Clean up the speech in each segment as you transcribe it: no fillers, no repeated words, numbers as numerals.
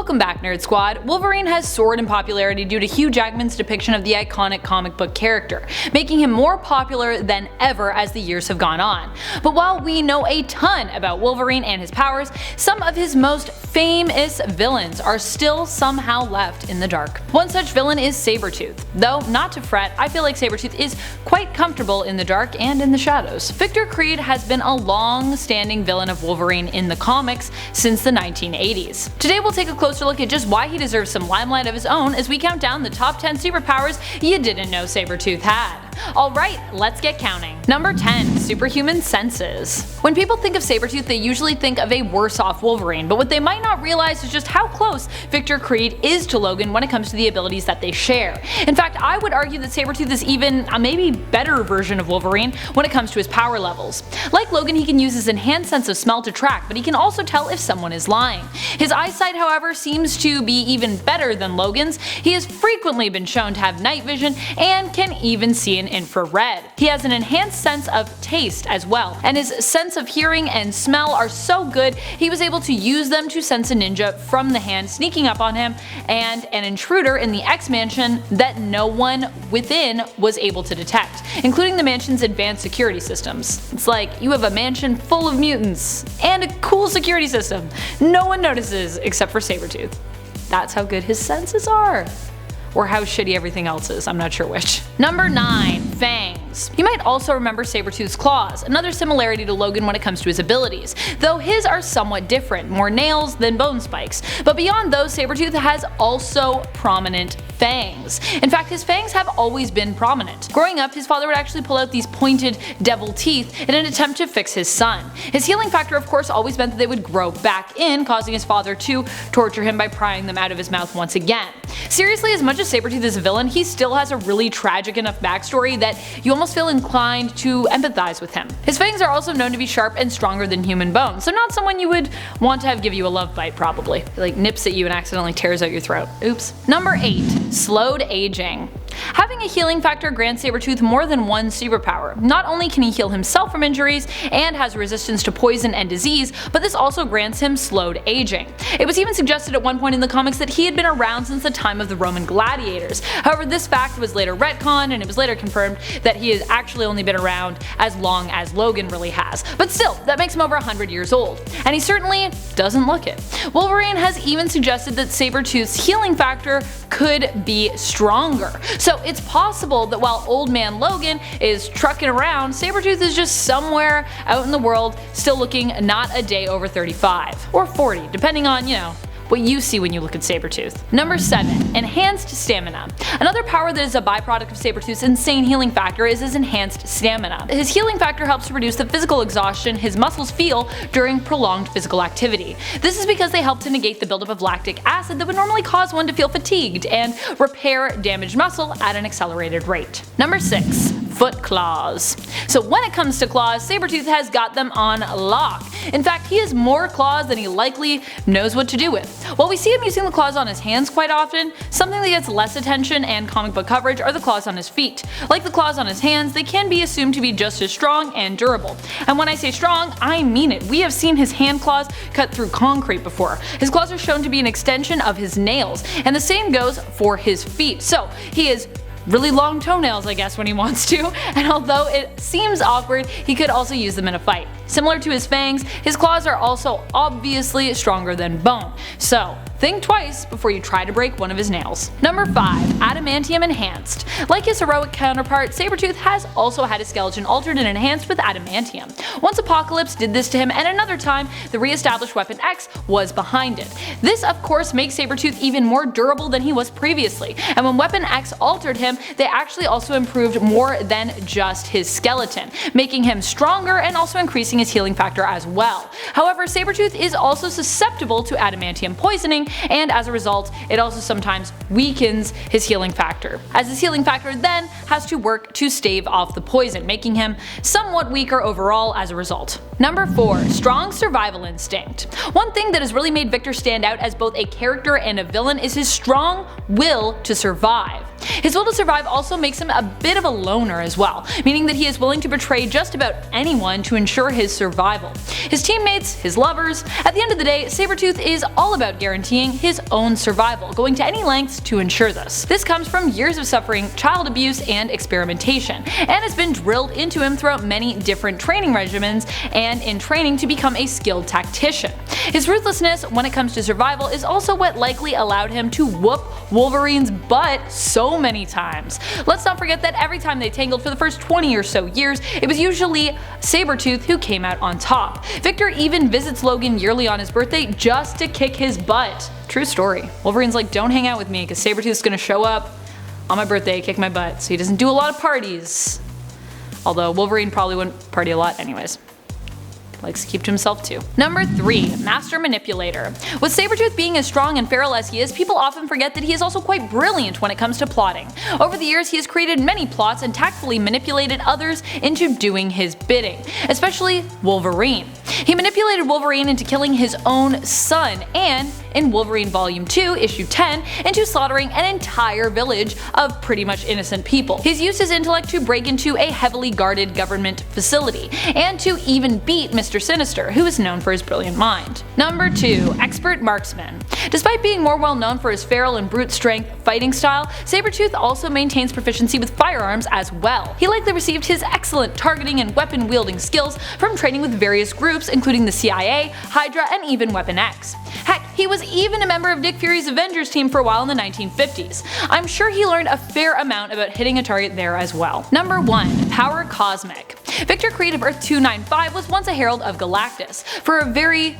Welcome back, Nerd Squad. Wolverine has soared in popularity due to Hugh Jackman's depiction of the iconic comic book character, making him more popular than ever as the years have gone on. But while we know a ton about Wolverine and his powers, some of his most famous villains are still somehow left in the dark. One such villain is Sabertooth. Though, not to fret, I feel like Sabertooth is quite comfortable in the dark and in the shadows. Victor Creed has been a long-standing villain of Wolverine in the comics since the 1980s. Today we'll take a closer look at just why he deserves some limelight of his own as we count down the top 10 superpowers you didn't know Sabertooth had. Alright, let's get counting. Number 10. Superhuman senses. When people think of Sabertooth, they usually think of a worse off Wolverine, but what they might not realize is just how close Victor Creed is to Logan when it comes to the abilities that they share. In fact, I would argue that Sabertooth is even a maybe better version of Wolverine when it comes to his power levels. Like Logan, he can use his enhanced sense of smell to track, but he can also tell if someone is lying. His eyesight, however, seems to be even better than Logan's. He has frequently been shown to have night vision and can even see in infrared. He has an enhanced sense of taste as well, and his sense of hearing and smell are so good he was able to use them to sense a ninja from the hand sneaking up on him and an intruder in the X mansion that no one within was able to detect, including the mansion's advanced security systems. It's like you have a mansion full of mutants and a cool security system no one notices except for Sabertooth. That's how good his senses are. Or how shitty everything else is, I'm not sure which. Number 9. Fangs. You might also remember Sabertooth's claws, another similarity to Logan when it comes to his abilities, though his are somewhat different, more nails than bone spikes. But beyond those, Sabertooth has also prominent fangs. In fact, his fangs have always been prominent. Growing up, his father would actually pull out these pointed devil teeth in an attempt to fix his son. His healing factor of course always meant that they would grow back in, causing his father to torture him by prying them out of his mouth once again. Seriously, as much as Sabertooth is a villain, he still has a really tragic enough backstory that you almost feel inclined to empathize with him. His fangs are also known to be sharp and stronger than human bone, so not someone you would want to have give you a love bite probably. He like nips at you and accidentally tears out your throat. Oops. Number 8. Slowed aging. Having a healing factor grants Sabertooth more than one superpower. Not only can he heal himself from injuries and has resistance to poison and disease, but this also grants him slowed aging. It was even suggested at one point in the comics that he had been around since the time of the Roman gladiators. However, this fact was later retconned and it was later confirmed that he has actually only been around as long as Logan really has. But still, that makes him over 100 years old. And he certainly doesn't look it. Wolverine has even suggested that Sabertooth's healing factor could be stronger. So it's possible that while old man Logan is trucking around, Sabertooth is just somewhere out in the world still looking not a day over 35. Or 40, depending on, what you see when you look at Sabertooth. Number 7. Enhanced stamina. Another power that is a byproduct of Sabertooth's insane healing factor is his enhanced stamina. His healing factor helps to reduce the physical exhaustion his muscles feel during prolonged physical activity. This is because they help to negate the buildup of lactic acid that would normally cause one to feel fatigued and repair damaged muscle at an accelerated rate. Number 6. Foot claws. So when it comes to claws, Sabertooth has got them on lock. In fact, he has more claws than he likely knows what to do with. While we see him using the claws on his hands quite often, something that gets less attention and comic book coverage are the claws on his feet. Like the claws on his hands, they can be assumed to be just as strong and durable. And when I say strong, I mean it. We have seen his hand claws cut through concrete before. His claws are shown to be an extension of his nails, and the same goes for his feet. So he is really long toenails, I guess, when he wants to, and although it seems awkward, he could also use them in a fight. Similar to his fangs, his claws are also obviously stronger than bone, so think twice before you try to break one of his nails. Number 5. Adamantium enhanced. Like his heroic counterpart, Sabertooth has also had his skeleton altered and enhanced with adamantium. Once Apocalypse did this to him, and another time the re-established Weapon X was behind it. This of course makes Sabertooth even more durable than he was previously, and when Weapon X altered him, they actually also improved more than just his skeleton, making him stronger and also increasing his healing factor as well. However, Sabertooth is also susceptible to adamantium poisoning, and as a result, it also sometimes weakens his healing factor, as his healing factor then has to work to stave off the poison, making him somewhat weaker overall as a result. Number 4. Strong survival instinct. One thing that has really made Victor stand out as both a character and a villain is his strong will to survive. His will to survive also makes him a bit of a loner as well, meaning that he is willing to betray just about anyone to ensure his survival. His teammates, his lovers. At the end of the day, Sabertooth is all about guaranteeing his own survival, going to any lengths to ensure this. This comes from years of suffering child abuse and experimentation, and has been drilled into him throughout many different training regimens and in training to become a skilled tactician. His ruthlessness when it comes to survival is also what likely allowed him to whoop Wolverine's butt so many times. Let's not forget that every time they tangled for the first 20 or so years, it was usually Sabertooth who came out on top. Victor even visits Logan yearly on his birthday just to kick his butt. True story. Wolverine's like, don't hang out with me because Sabertooth's gonna show up on my birthday, kick my butt, so he doesn't do a lot of parties. Although Wolverine probably wouldn't party a lot anyways. Likes to keep to himself too. Number 3. Master Manipulator. With Sabertooth being as strong and feral as he is, people often forget that he is also quite brilliant when it comes to plotting. Over the years he has created many plots and tactfully manipulated others into doing his bidding, especially Wolverine. He manipulated Wolverine into killing his own son, and in Wolverine Volume 2, Issue 10, into slaughtering an entire village of pretty much innocent people. He's used his intellect to break into a heavily guarded government facility, and to even beat Mr. Sinister, who is known for his brilliant mind. Number 2. Expert Marksman. Despite being more well known for his feral and brute strength fighting style, Sabertooth also maintains proficiency with firearms as well. He likely received his excellent targeting and weapon wielding skills from training with various groups including the CIA, Hydra, and even Weapon X. Heck, he was even a member of Nick Fury's Avengers team for a while in the 1950s. I'm sure he learned a fair amount about hitting a target there as well. Number 1. Power Cosmic. Victor Creed of Earth 295 was once a Herald of Galactus for a very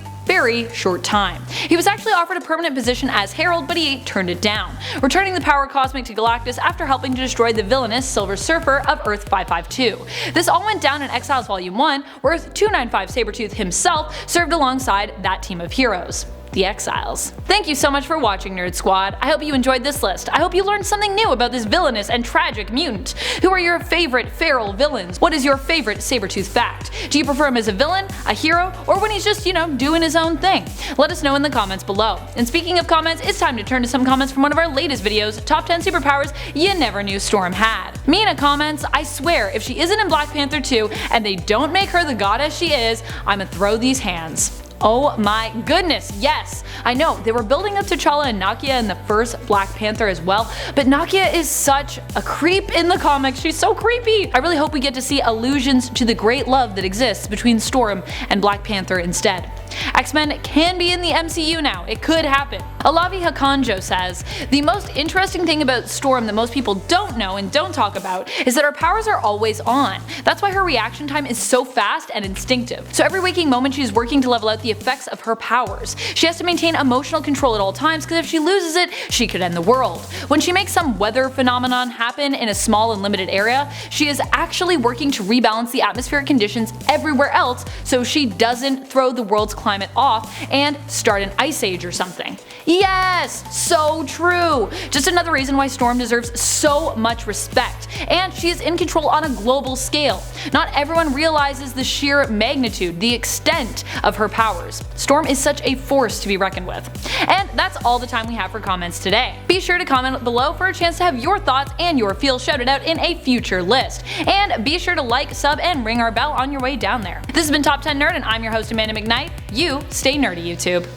short time. He was actually offered a permanent position as Herald, but he turned it down, returning the power cosmic to Galactus after helping to destroy the villainous Silver Surfer of Earth 552. This all went down in Exiles Volume 1, where Earth 295 Sabertooth himself served alongside that team of heroes. The Exiles. Thank you so much for watching, Nerd Squad. I hope you enjoyed this list. I hope you learned something new about this villainous and tragic mutant. Who are your favorite feral villains? What is your favorite Sabertooth fact? Do you prefer him as a villain, a hero, or when he's just, doing his own thing? Let us know in the comments below. And speaking of comments, it's time to turn to some comments from one of our latest videos, Top 10 Superpowers You Never Knew Storm Had. Mina comments, I swear, if she isn't in Black Panther 2 and they don't make her the goddess she is, I'ma throw these hands. Oh my goodness, yes! I know, they were building up T'Challa and Nakia in the first Black Panther as well, but Nakia is such a creep in the comics, she's so creepy! I really hope we get to see allusions to the great love that exists between Storm and Black Panther instead. X-Men can be in the MCU now, it could happen. Alavi Hakanjo says, the most interesting thing about Storm that most people don't know and don't talk about is that her powers are always on. That's why her reaction time is so fast and instinctive. So every waking moment she's working to level out the effects of her powers. She has to maintain emotional control at all times because if she loses it, she could end the world. When she makes some weather phenomenon happen in a small and limited area, she is actually working to rebalance the atmospheric conditions everywhere else so she doesn't throw the world's climate off and start an ice age or something. Yes! So true! Just another reason why Storm deserves so much respect. And she is in control on a global scale. Not everyone realizes the sheer magnitude, the extent of her powers. Storm is such a force to be reckoned with. And that's all the time we have for comments today. Be sure to comment below for a chance to have your thoughts and your feels shouted out in a future list. And be sure to like, sub, and ring our bell on your way down there. This has been Top 10 Nerd, and I'm your host Amanda McKnight. You stay nerdy, YouTube.